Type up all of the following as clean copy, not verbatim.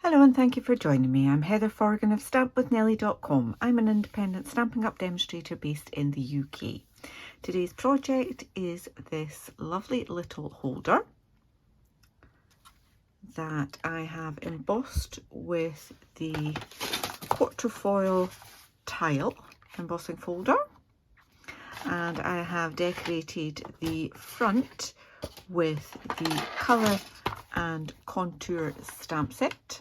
Hello and thank you for joining me. I'm Heather Forgan of stampwithnellie.com. I'm an independent Stampin' Up demonstrator based in the UK. Today's project is this lovely little holder that I have embossed with the quatrefoil tile embossing folder, and I have decorated the front with the colour and contour stamp set.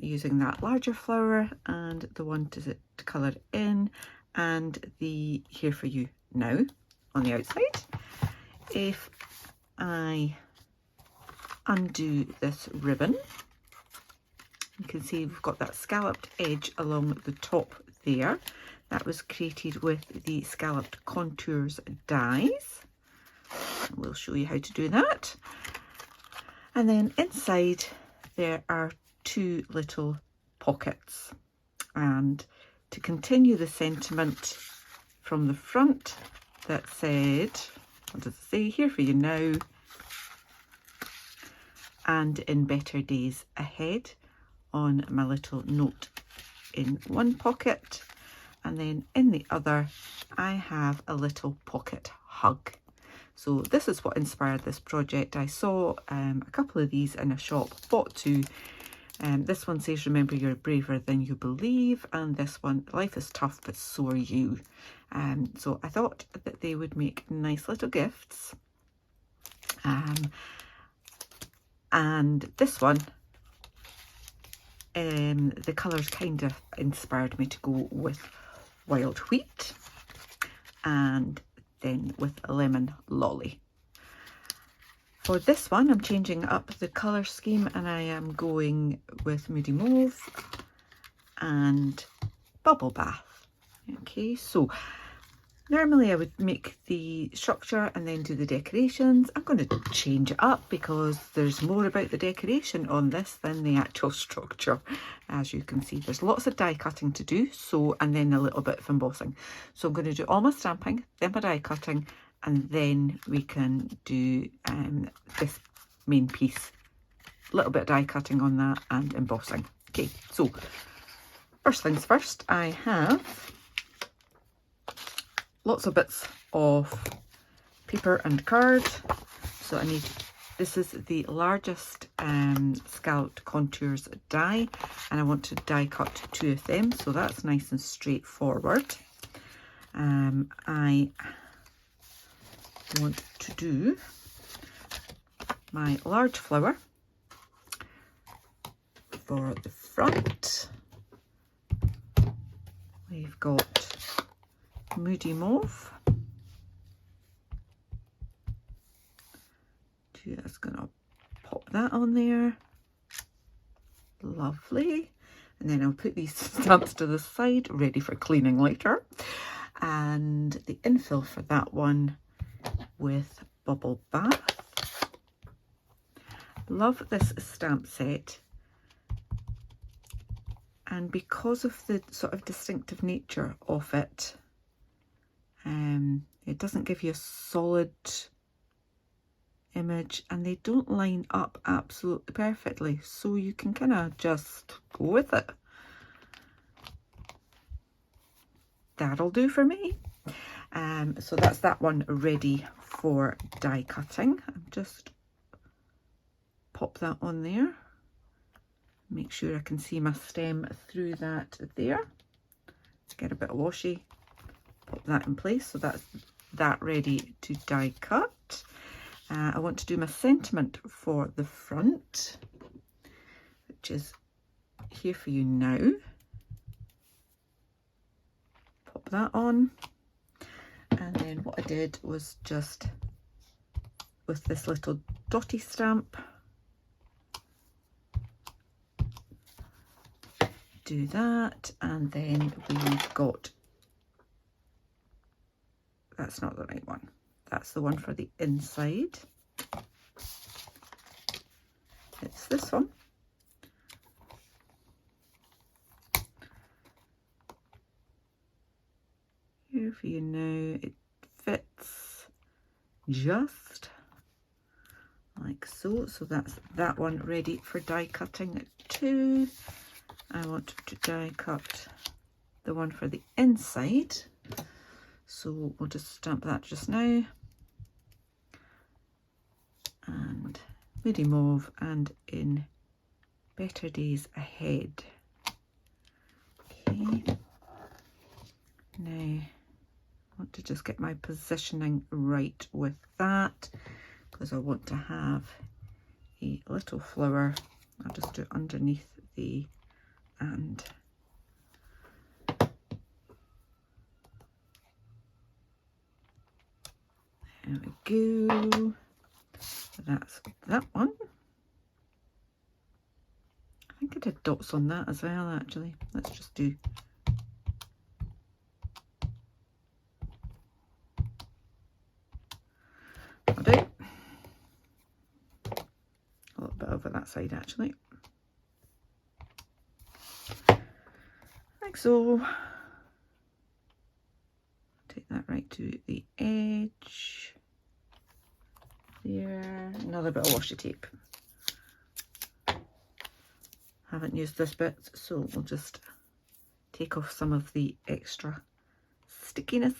Using that larger flower and the one to colour in, and the Here For You Now on the outside. If I undo this ribbon, you can see we've got that scalloped edge along the top there. That was created with the Scalloped Contours dies. We'll show you how to do that. And then inside there are two little pockets, and to continue the sentiment from the front that said, what does it say? Here for you now, and in better days ahead, on my little note in one pocket, and then in the other I have a little pocket hug. So this is what inspired this project. I saw a couple of these in a shop, bought two. This one says, remember you're braver than you believe, and this one, life is tough but so are you. So I thought that they would make nice little gifts. And this one, the colours kind of inspired me to go with wild wheat and then with a lemon lolly. For this one, I'm changing up the colour scheme, and I am going with Moody Mauve and Bubble Bath. Okay, so normally I would make the structure and then do the decorations. I'm going to change it up because there's more about the decoration on this than the actual structure. As you can see, there's lots of die cutting to do, so, and then a little bit of embossing. So I'm going to do all my stamping, then my die cutting, and then we can do this main piece, a little bit of die cutting on that and embossing. Okay, so first things first, I have lots of bits of paper and card. So I need, this is the largest Scalloped Contours die, and I want to die cut two of them, so that's nice and straightforward. I want to do my large flower for the front. We've got Moody Mauve. Just gonna pop that on there. Lovely. And then I'll put these stamps to the side, ready for cleaning later. And the infill for that one with Bubble Bath. Love this stamp set, and because of the sort of distinctive nature of it, it doesn't give you a solid image, and they don't line up absolutely perfectly, so you can kind of just go with it. That'll do for me. So that's that one ready for die cutting. I'm just pop that on there. Make sure I can see my stem through that there. Let's get a bit of washi. Pop that in place. So that's that ready to die cut. I want to do my sentiment for the front, which is Here For You Now. Pop that on. And then what I did was just with this little dotty stamp, do that, and then we've got, that's not the right one, that's the one for the inside. It's this one. Here For You Now. It fits just like like so. So that's that one ready for die cutting too. I want to die cut the one for the inside, so we'll just stamp that just now. And Moody Mauve and In Better Days Ahead. Okay, now I want to just get my positioning right with that, because I want to have a little flower. I'll just do it underneath the and. There we go. That's that one. I think I did dots on that as well, actually. Let's just do I'll do a little bit over that side, actually, like so. Take that right to the edge there. Another bit of washi tape. Haven't used this bit, so we'll just take off some of the extra stickiness.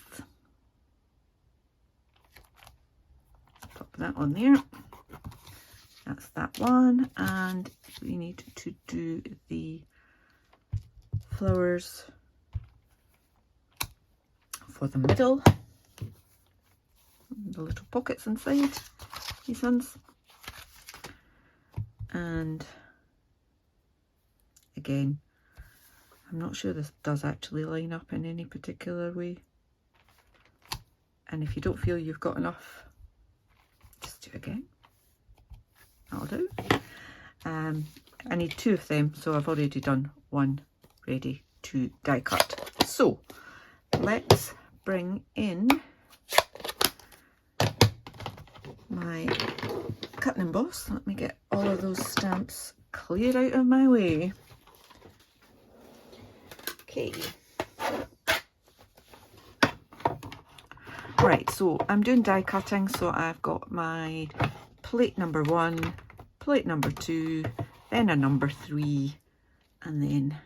Pop that on there. That's that one, and we need to do the flowers for the middle, the little pockets inside these ones. And again, I'm not sure this does actually line up in any particular way, and if you don't feel you've got enough, just do it again. That'll do. I need two of them, so I've already done one ready to die cut. So let's bring in my cut and emboss. Let me get all of those stamps cleared out of my way. Okay. Right, so I'm doing die cutting, so I've got my plate number 1, plate number 2, then a number 3, and then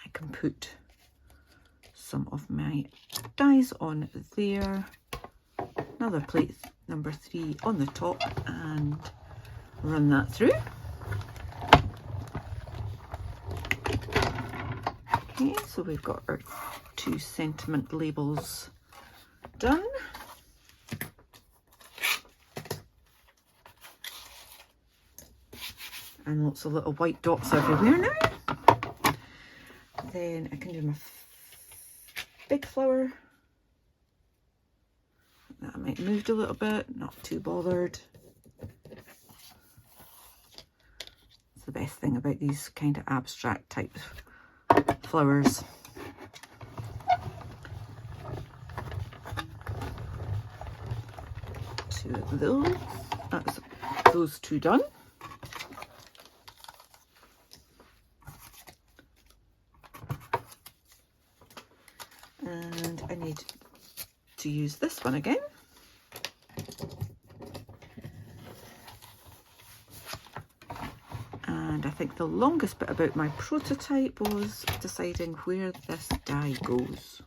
I can put some of my dies on there. Another plate number 3 on the top and run that through. Okay, so we've got our 2 sentiment labels done. And lots of little white dots everywhere now. Then I can do my big flower. That might have moved a little bit, not too bothered. It's the best thing about these kind of abstract type flowers. Two of those. That's those 2 done. And I need to use this one again. And I think the longest bit about my prototype was deciding where this die goes.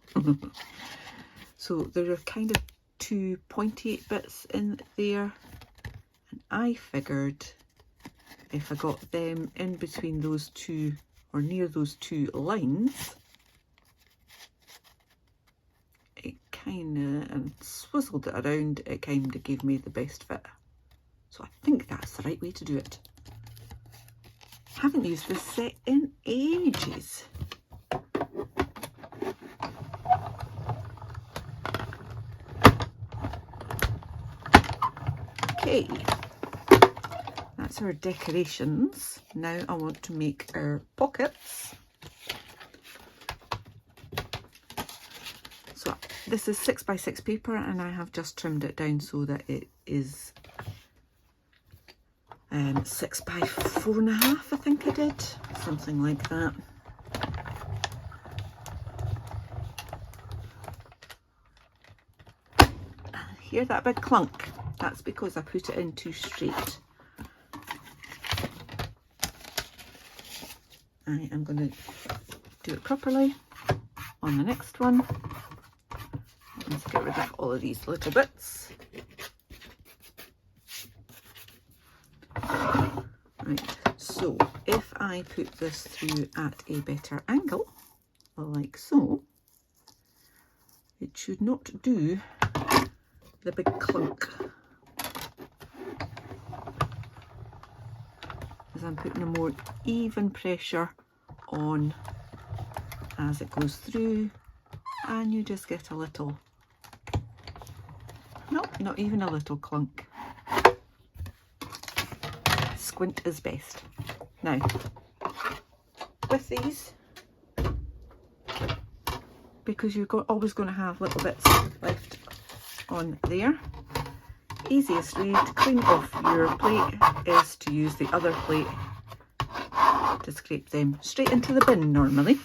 So there are kind of 2 pointy bits in there, and I figured if I got them in between those 2 or near those 2 lines, it kind of, and swizzled it around, it kind of gave me the best fit. So I think that's the right way to do it. Haven't used this set in ages. Okay, that's our decorations. Now I want to make our pockets. So this is 6x6 paper, and I have just trimmed it down so that it is 6 by 4.5, I think I did, something like that. Hear that big clunk? That's because I put it in too straight. I am going to do it properly on the next one. Let's get rid of all of these little bits. Right, so if I put this through at a better angle, like so, it should not do the big clunk, as I'm putting a more even pressure on as it goes through, and you just get a little, no, not even a little clunk. Squint is best. Now, with these, because you're always going to have little bits left on there, easiest way to clean off your plate is to use the other plate to scrape them straight into the bin normally.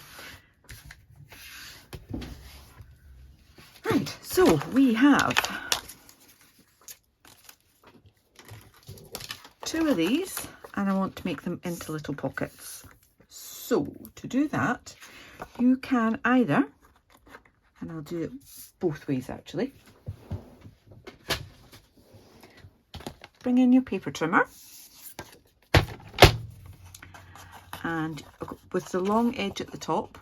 Right, so we have 2 of these, and I want to make them into little pockets. So to do that, you can either, and I'll do it both ways actually, bring in your paper trimmer, and with the long edge at the top,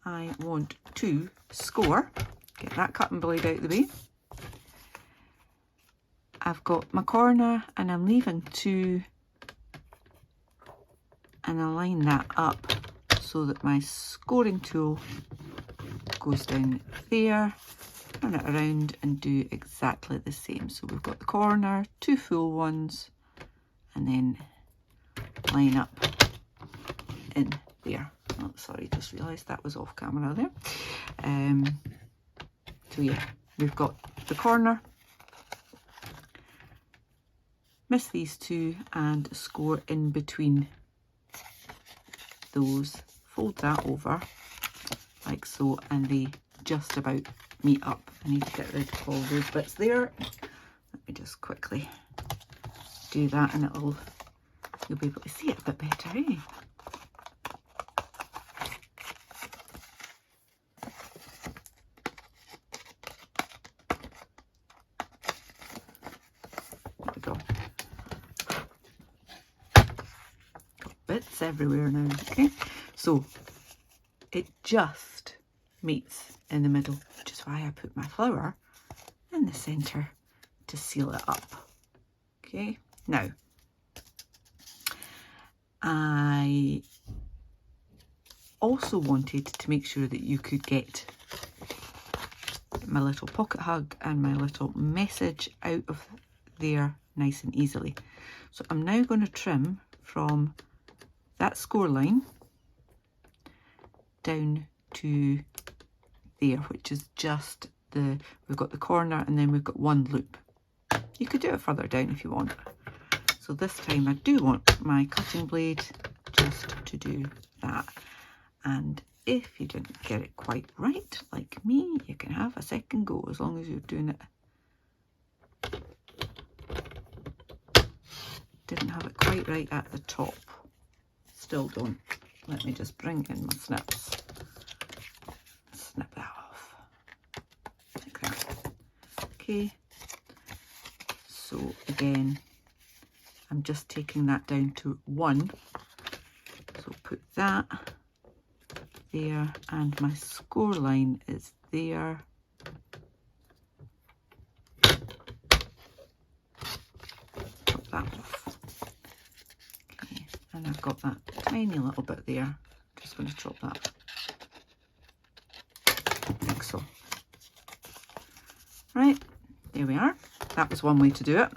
I want to score, get that cutting blade out of the way. I've got my corner and I'm leaving 2, and I line that up so that my scoring tool goes down there, turn it around and do exactly the same. So we've got the corner, 2 full ones, and then line up in there. Oh, sorry, just realised that was off camera there. So yeah, we've got the corner, miss these 2 and score in between those, fold that over like so, and they just about meet up. I need to get rid of all those bits there. Let me just quickly do that, and you'll be able to see it a bit better, eh? There we go. Got bits everywhere now. Okay, so it just meets in the middle, which is why I put my flower in the centre to seal it up. Okay, now I also wanted to make sure that you could get my little pocket hug and my little message out of there nice and easily. So I'm now going to trim from that score line down to there, which is just we've got the corner and then we've got 1 loop. You could do it further down if you want. So this time I do want my cutting blade just to do that. And if you didn't get it quite right, like me, you can have a second go as long as you're doing it. Didn't have it quite right at the top. Still don't. Let me just bring in my snips. Snip that off. Like that. Okay. So again, I'm just taking that down to 1. So put that there, and my score line is there. Chop that off. Okay, and I've got that tiny little bit there. I'm just going to chop that like so. Right, there we are. That was one way to do it.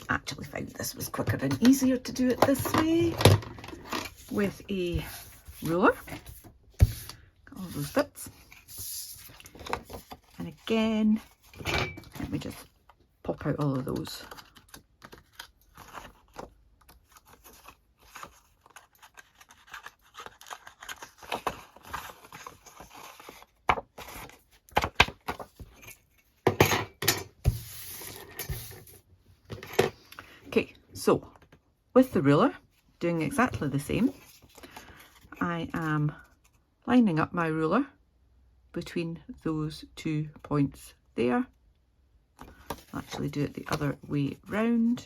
Actually found this was quicker and easier to do it this way with a ruler. Got all those bits. And again, let me just pop out all of those. So with the ruler, doing exactly the same, I am lining up my ruler between those 2 points there. I'll actually do it the other way round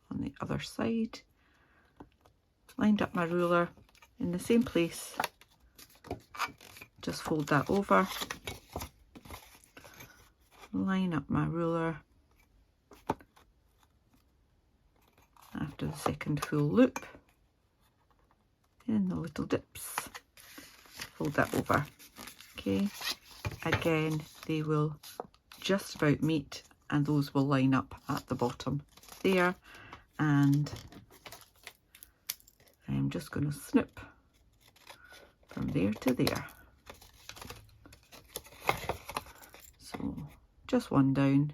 on the other side. Lined up my ruler in the same place, just fold that over, line up my ruler after the second full loop in the little dips, fold that over. Okay, again they will just about meet, and those will line up at the bottom there, and I'm just going to snip from there to there. So just one down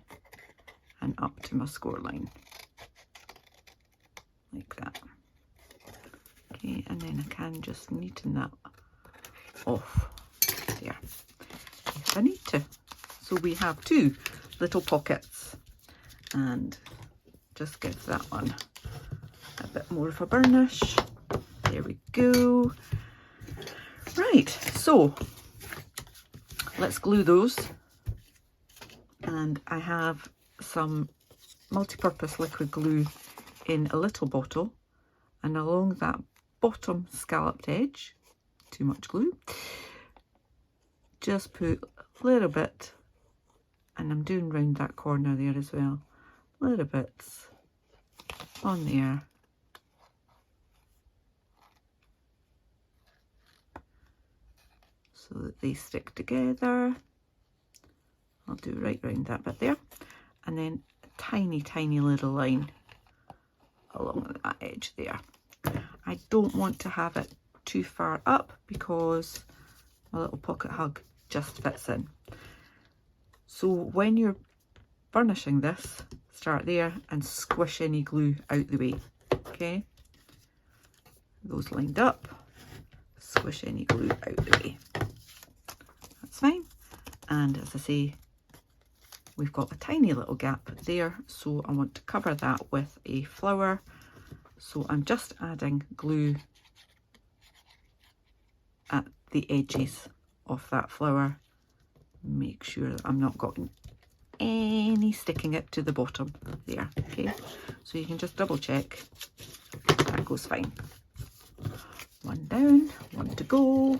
and up to my score line, like that. Okay, and then I can just neaten that off there if I need to. So we have 2 little pockets, and just give that one a bit more of a burnish. There we go. Right, so let's glue those. And I have some multi-purpose liquid glue in a little bottle, and along that bottom scalloped edge, too much glue, just put a little bit, and I'm doing round that corner there as well, little bits on there. So that they stick together. I'll do right round that bit there, and then a tiny, tiny little line along that edge there. I don't want to have it too far up because my little pocket hug just fits in. So when you're burnishing this, start there and squish any glue out the way. Okay, those lined up, squish any glue out the way. That's fine. And as I say, we've got a tiny little gap there, so I want to cover that with a flower. So I'm just adding glue at the edges of that flower. Make sure that I'm not got any sticking it to the bottom there. Okay, so you can just double check that goes fine. One down, one to go.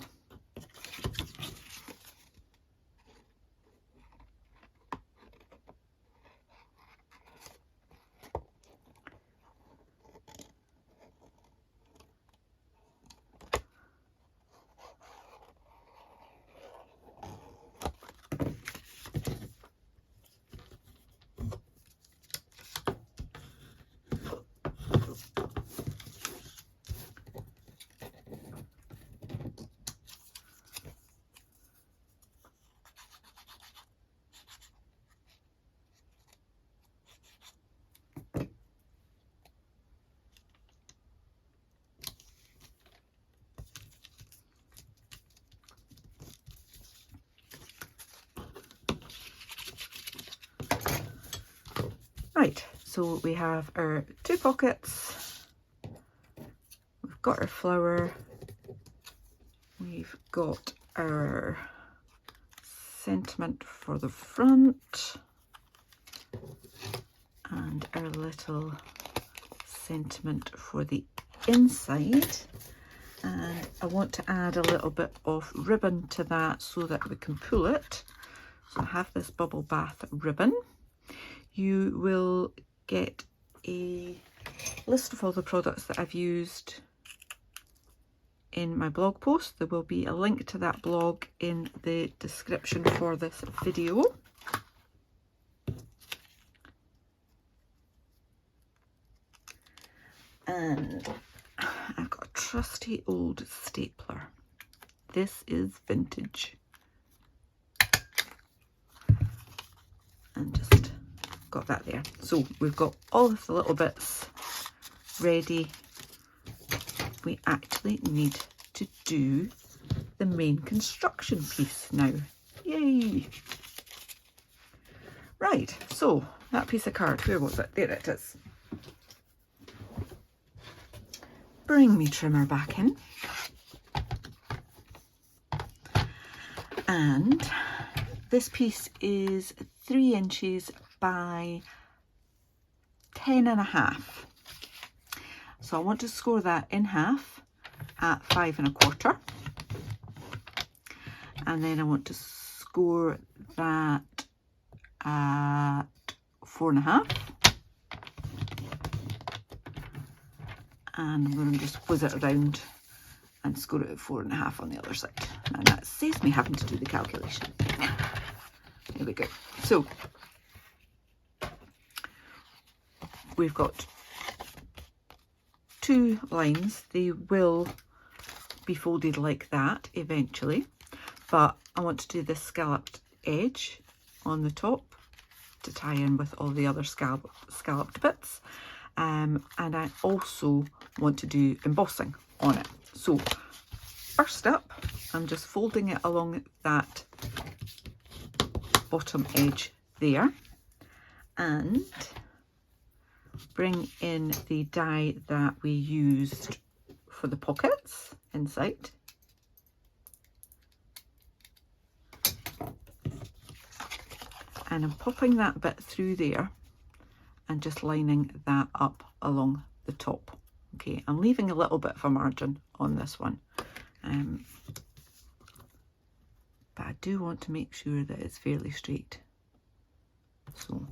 Right, so we have our 2 pockets, we've got our flower, we've got our sentiment for the front, and our little sentiment for the inside. And I want to add a little bit of ribbon to that so that we can pull it. So I have this bubble bath ribbon. You will get a list of all the products that I've used in my blog post. There will be a link to that blog in the description for this video. And I've got a trusty old stapler. This is vintage. And just got that there. So we've got all of the little bits ready. We actually need to do the main construction piece now. Yay! Right, so that piece of card, where was it? There it is. bring my trimmer back in, and this piece is 3 inches by 10.5. So I want to score that in half at 5 1/4, and then I want to score that at 4 1/2, and I'm going to just whiz it around and score it at 4 1/2 on the other side, and that saves me having to do the calculation. There we go. So we've got 2 lines. They will be folded like that eventually, but I want to do this scalloped edge on the top to tie in with all the other scalloped bits, and I also want to do embossing on it. So first up, I'm just folding it along that bottom edge there, and bring in the die that we used for the pockets inside, and I'm popping that bit through there and just lining that up along the top. Okay, I'm leaving a little bit of a margin on this one, but I do want to make sure that it's fairly straight. So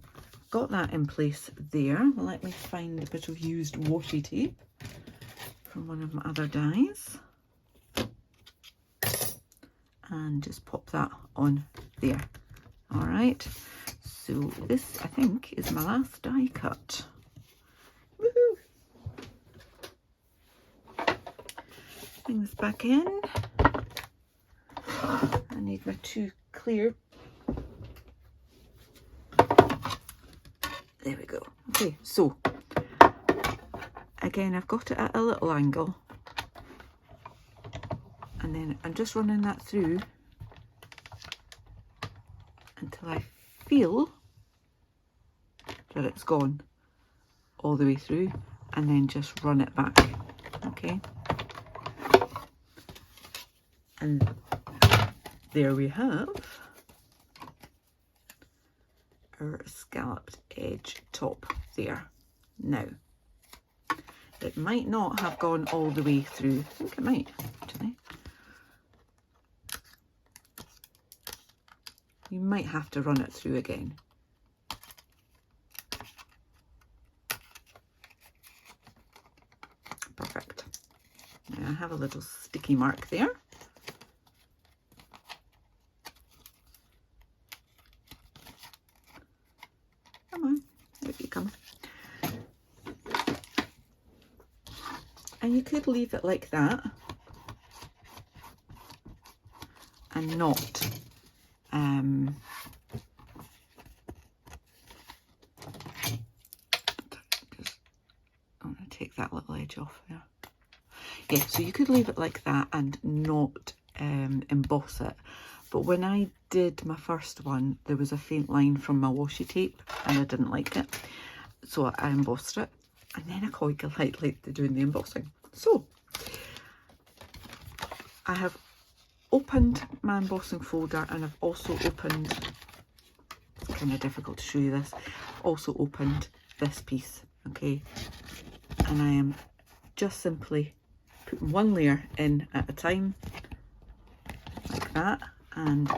got that in place there. Let me find a bit of used washi tape from one of my other dies and just pop that on there. All right, so this I think is my last die cut. Woohoo! Bring this back in. I need my 2 clear. There we go. Okay, so again, I've got it at a little angle, and then I'm just running that through until I feel that it's gone all the way through, and then just run it back. Okay, and there we have our scalloped edge top there. Now, it might not have gone all the way through. I think it might, actually. You might have to run it through again. Perfect. Now I have a little sticky mark there. Come on, there you come. And you could leave it like that and not just, I'm going to take that little edge off there. Yeah, so you could leave it like that and not emboss it. But when I did my first one, there was a faint line from my washi tape and I didn't like it. So I embossed it, and then I quite like doing the embossing. So I have opened my embossing folder, and I've also opened, it's kind of difficult to show you this, also opened this piece, okay? And I am just simply putting one layer in at a time, like that. And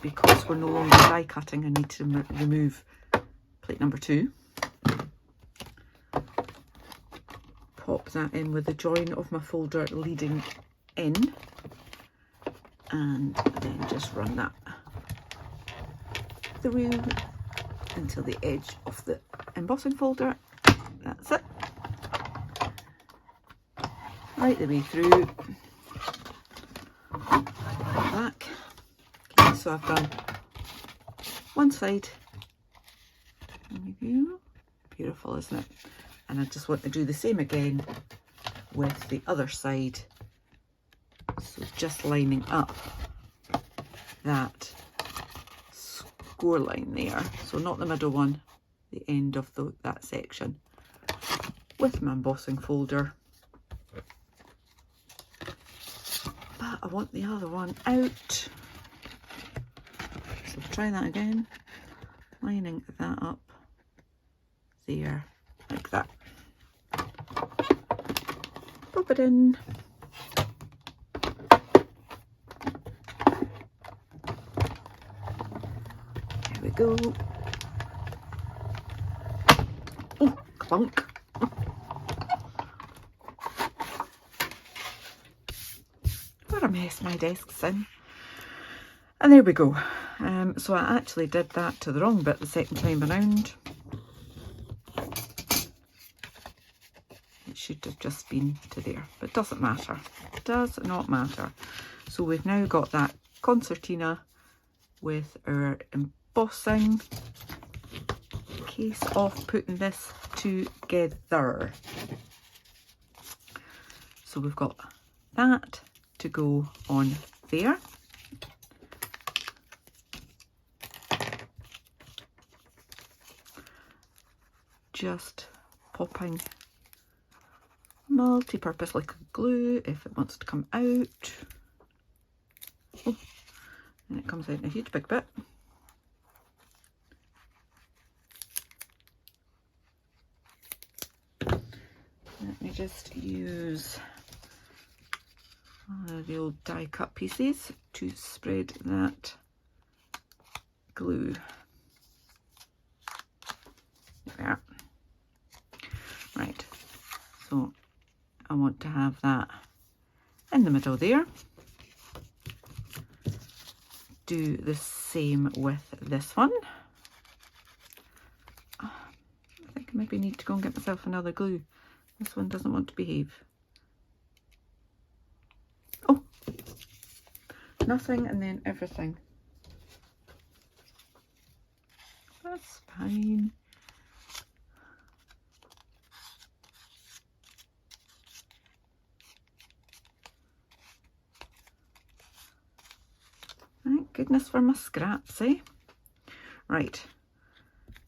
because we're no longer die cutting, I need to remove plate number 2. Pop that in with the join of my folder leading in, and then just run that through until the edge of the embossing folder. That's it. Right the way through. Back. Okay, so I've done one side. There we go. Beautiful, isn't it? And I just want to do the same again with the other side. So just lining up that score line there. So not the middle one, the end of that section, with my embossing folder. I want the other one out. So try that again. Lining that up there, like that. Pop it in. There we go. Oh, clunk. What a mess my desk's in. And there we go. So I actually did that to the wrong bit the second time around. It should have just been to there, but it doesn't matter. It does not matter. So we've now got that concertina with our embossing. Case of putting this together. So we've got that to go on there. Just popping multi-purpose liquid glue if it wants to come out. Oh, and it comes out in a huge big bit. Let me just use the old die cut pieces to spread that glue. There we are. Right, so I want to have that in the middle there. Do the same with this one. I think I maybe need to go and get myself another glue. This one doesn't want to behave. Oh, nothing and then everything. That's fine. Thank goodness for my scraps, eh? Right,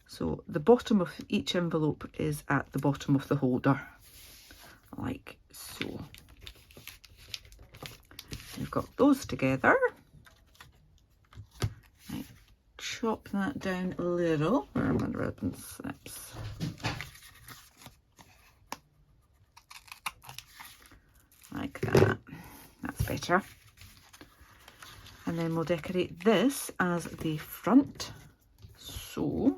so the bottom of each envelope is at the bottom of the holder, like so. We've got those together. Right, chop that down a little. Where are my ribbon snips? Like that. That's better. And then we'll decorate this as the front. So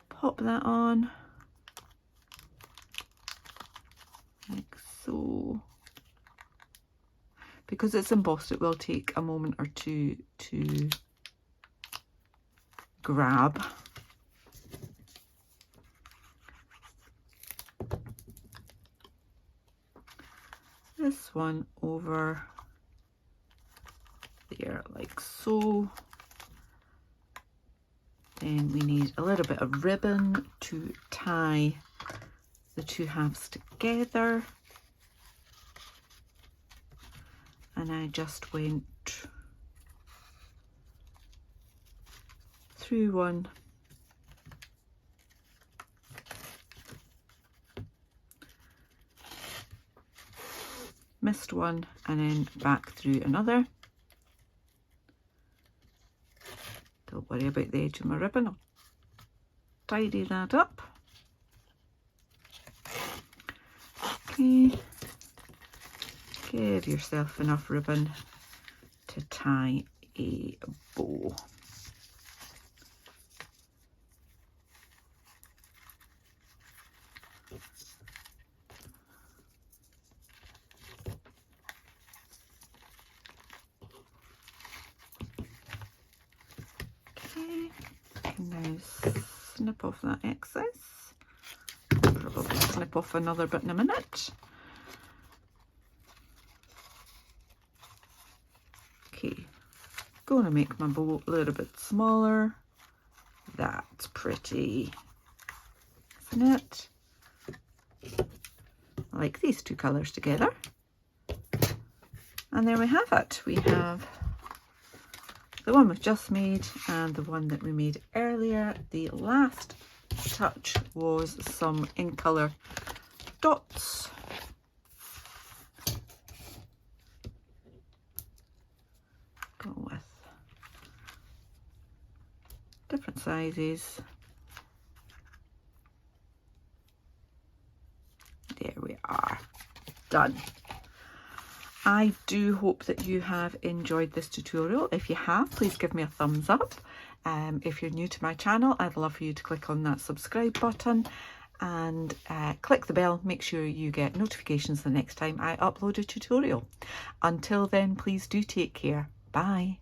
pop that on like so. Because it's embossed, it will take a moment or two to grab. This one over there like so. Then we need a little bit of ribbon to tie the two halves together. And I just went through one, missed one, and then back through another. Don't worry about the edge of my ribbon, I'll tidy that up. Okay, give yourself enough ribbon to tie a bow. Now snip off that excess. I'll probably snip off another bit in a minute. Okay, going to make my bow a little bit smaller. That's pretty, isn't it? I like these two colours together. And there we have it. We have the one we've just made and the one that we made earlier. The last touch was some in colour dots. Go with different sizes. There we are, done. I do hope that you have enjoyed this tutorial. If you have, please give me a thumbs up. If you're new to my channel, I'd love for you to click on that subscribe button and click the bell. Make sure you get notifications the next time I upload a tutorial. Until then, please do take care. Bye.